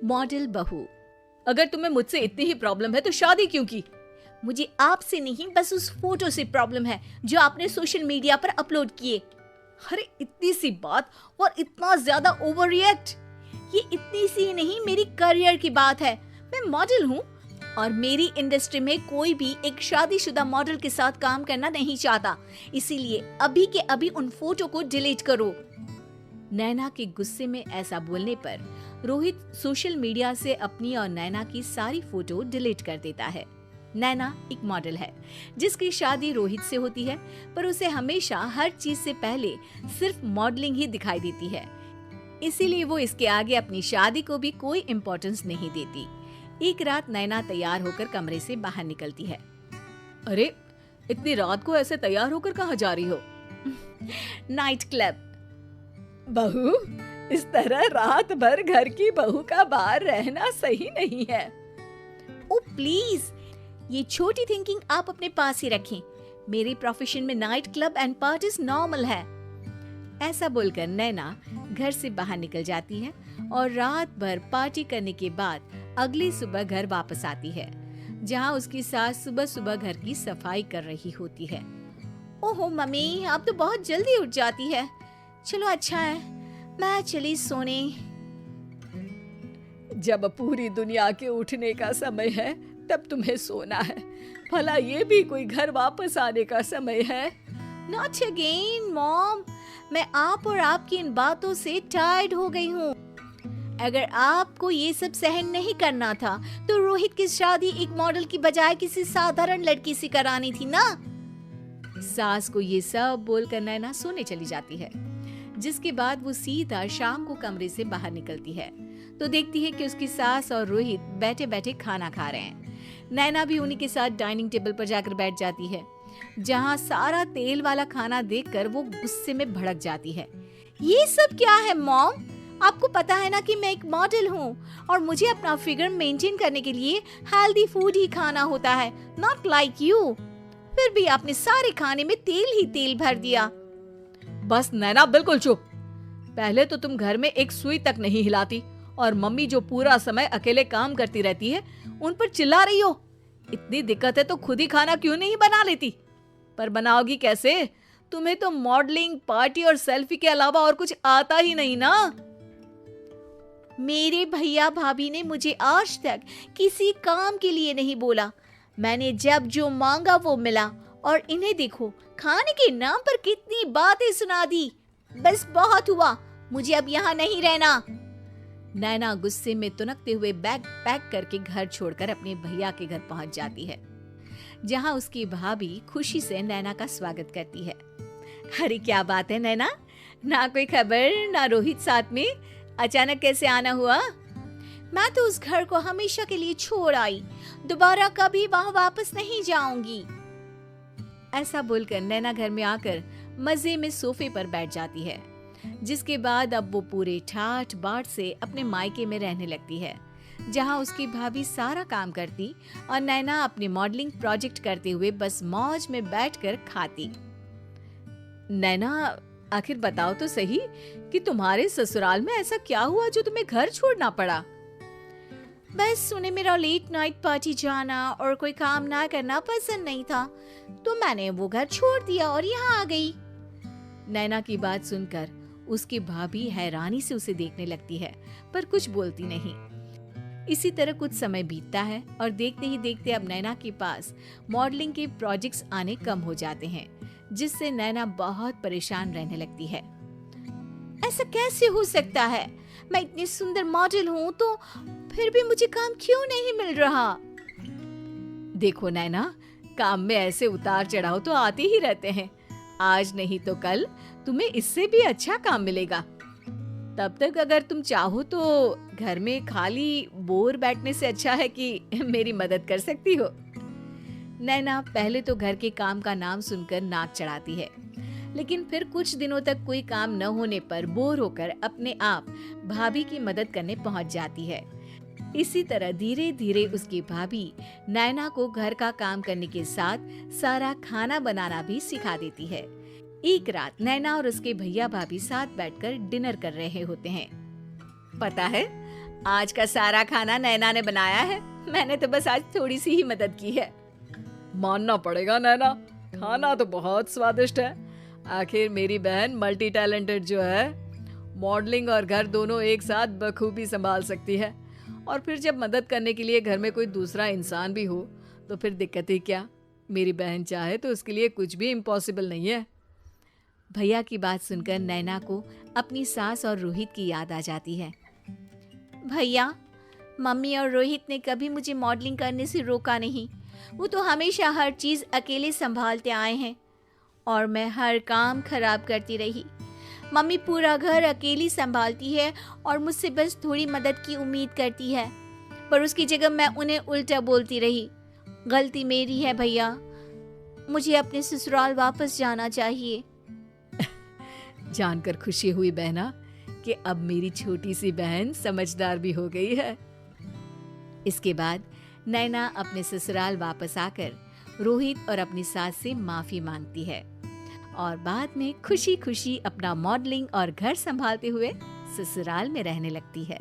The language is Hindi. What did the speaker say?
मॉडल बहू। अगर तुम्हें मुझसे इतनी ही प्रॉब्लम है तो शादी क्यों की? मुझे आपसे नहीं, बस उस फोटो से प्रॉब्लम है जो आपने सोशल मीडिया पर अपलोड किए। अरे इतनी सी बात और इतना ज्यादा ओवर रिएक्ट। ये इतनी सी नहीं, मेरी करियर की बात है। मैं मॉडल हूँ और मेरी इंडस्ट्री में कोई भी एक शादीशुदा मॉडल के साथ काम करना नहीं चाहता, इसीलिए अभी के अभी उन फोटो को डिलीट करो। नैना के गुस्से में ऐसा बोलने पर रोहित सोशल मीडिया से अपनी और नैना की सारी फोटो डिलीट कर देता है। नैना एक मॉडल है जिसकी शादी रोहित से होती है, पर उसे हमेशा हर चीज से पहले सिर्फ मॉडलिंग ही दिखाई देती है, इसीलिए वो इसके आगे अपनी शादी को भी कोई इम्पोर्टेंस नहीं देती। एक रात नैना तैयार होकर कमरे से बाहर निकलती है। अरे इतनी रात को ऐसे तैयार होकर कहाँ जा रही हो? Night club. बहू, इस तरह रात भर घर की बहू का बाहर रहना सही नहीं है। ओ प्लीज, ये छोटी थिंकिंग आप अपने पास ही रखें। मेरे प्रोफेशन में night club and parties normal है। ऐसा बोलकर नैना घर से बाहर निकल जाती है और रात भर पार्टी करने के बाद अगली सुबह घर वापस आती है, जहां उसकी सास सुबह सुबह घर की सफाई कर रही होती है। ओहो मम्मी, आप तो बहुत जल्दी उठ जाती है। चलो अच्छा है, मैं चली सोने। जब पूरी दुनिया के उठने का समय है तब तुम्हें सोना है। भला ये भी कोई घर वापस आने का समय है? Not again, mom. मैं आप और आपकी इन बातों से टायर्ड हो गई हूँ। अगर आपको ये सब सहन नहीं करना था तो रोहित की शादी एक मॉडल की बजाय किसी साधारण लड़की से करानी थी ना। सास को ये सब बोलकर नैना सोने चली जाती है, जिसके बाद वो सीधा शाम को कमरे से बाहर निकलती है तो देखती है कि उसकी सास और रोहित बैठे बैठे खाना खा रहे हैं। नैना भी उन्हीं के साथ डाइनिंग टेबल पर जाकर बैठ जाती है, जहाँ सारा तेल वाला खाना देखकर वो गुस्से में भड़क जाती है। ये सब क्या है मॉम? आपको पता है ना कि मैं एक मॉडल हूँ और मुझे अपना फिगर मेंटेन करने के लिए हेल्दी फूड ही खाना होता है, नॉट लाइक यू। फिर भी आपने सारे खाने में तेल ही तेल भर दिया। बस नैना, बिल्कुल चुप। पहले तो तुम घर में एक सुई तक नहीं हिलाती और मम्मी जो पूरा समय अकेले काम करती रहती है उन पर चिल्ला रही हो। इतनी दिक्कत है तो खुद ही खाना क्यों नहीं बना लेती? पर बनाओगी कैसे? तुम्हें तो मॉडलिंग, पार्टी और सेल्फी के अलावा और कुछ आता ही नहीं ना। मेरे भैया भाभी ने मुझे आज तक किसी काम के लिए नहीं बोला। मैंने जब जो मांगा वो मिला और इन्हें देखो, खाने के नाम पर कितनी बातें सुना दी। बस बहुत हुआ, मुझे अब यहाँ नहीं रहना। नैना गुस्से में तुनकते हुए बैग पैक करके घर छोड़कर अपने भैया के घर पहुंच जाती है, जहां उसकी भाभी खुशी से नैना का स्वागत करती है। अरे क्या बात है नैना, ना कोई खबर ना रोहित साथ में, अचानक कैसे आना हुआ? मैं तो उस घर को हमेशा के लिए छोड़ आई, दोबारा कभी वहां वापस नहीं जाऊंगी। ऐसा बोलकर नैना घर में आकर मजे में सोफे पर बैठ जाती है, जिसके बाद अब वो पूरे ठाठ बाट से अपने मायके में रहने लगती है, जहां उसकी भाभी सारा काम करती और नैना अपने मॉडलिंग प्रोजेक्ट करते हुए बस मौज में बैठकर खाती। नैना, आखिर बताओ तो सही कि तुम्हारे ससुराल में ऐसा क्या हुआ जो तुम्हें घर छोड़ना पड़ा? बस उन्हें मेरा लेट नाइट पार्टी जाना और कोई काम ना करना पसंद नहीं था, तो मैंने वो घर छोड़ दिया और यहाँ आ गई। नैना की बात सुनकर उसकी भाभी हैरानी से उसे देखने लगती है, पर कुछ बोलती नहीं। इसी तरह कुछ समय बीतता है और देखते ही देखते अब नैना के पास मॉडलिंग के प्रोजेक्ट्स आने कम हो जाते हैं, जिससे नैना बहुत परेशान रहने लगती है। ऐसा कैसे हो सकता है? मैं इतनी सुंदर मॉडल हूँ तो फिर भी मुझे काम क्यों नहीं मिल रहा? देखो नैना, काम में ऐसे उतार चढ़ाव तो आते ही रहते हैं। आज नहीं तो कल तुम्हें इससे भी अच्छा काम मिलेगा। तब तक अगर तुम चाहो तो घर में खाली बोर बैठने से अच्छा है कि मेरी मदद कर सकती हो। नैना पहले तो घर के काम का नाम सुनकर नाक चढ़ाती है, लेकिन फिर कुछ दिनों तक कोई काम न होने पर बोर होकर अपने आप भाभी की मदद करने पहुंच जाती है। इसी तरह धीरे धीरे उसकी भाभी नैना को घर का काम करने के साथ सारा खाना बनाना भी सिखा देती है। एक रात नैना और उसके भैया भाभी साथ बैठकर डिनर कर रहे होते हैं। पता है, आज का सारा खाना नैना ने बनाया है, मैंने तो बस आज थोड़ी सी ही मदद की है। मानना पड़ेगा नैना, खाना तो बहुत स्वादिष्ट है। आखिर मेरी बहन मल्टी टैलेंटेड जो है, मॉडलिंग और घर दोनों एक साथ बखूबी संभाल सकती है। और फिर जब मदद करने के लिए घर में कोई दूसरा इंसान भी हो तो फिर दिक्कत ही क्या। मेरी बहन चाहे तो उसके लिए कुछ भी इम्पॉसिबल नहीं है। भैया की बात सुनकर नैना को अपनी सास और रोहित की याद आ जाती है। भैया, मम्मी और रोहित ने कभी मुझे मॉडलिंग करने से रोका नहीं। वो तो हमेशा हर चीज़ अकेले संभालते आए हैं और मैं हर काम खराब करती रही। मम्मी पूरा घर अकेली संभालती है और मुझसे बस थोड़ी मदद की उम्मीद करती है, पर उसकी जगह मैं उन्हें उल्टा बोलती रही। गलती मेरी है भैया, मुझे अपने ससुराल वापस जाना चाहिए। जानकर खुशी हुई बहना कि अब मेरी छोटी सी बहन समझदार भी हो गई है। इसके बाद नैना अपने ससुराल वापस आकर रोहित और अपनी सास से माफी मांगती है और बाद में खुशी खुशी अपना मॉडलिंग और घर संभालते हुए ससुराल में रहने लगती है।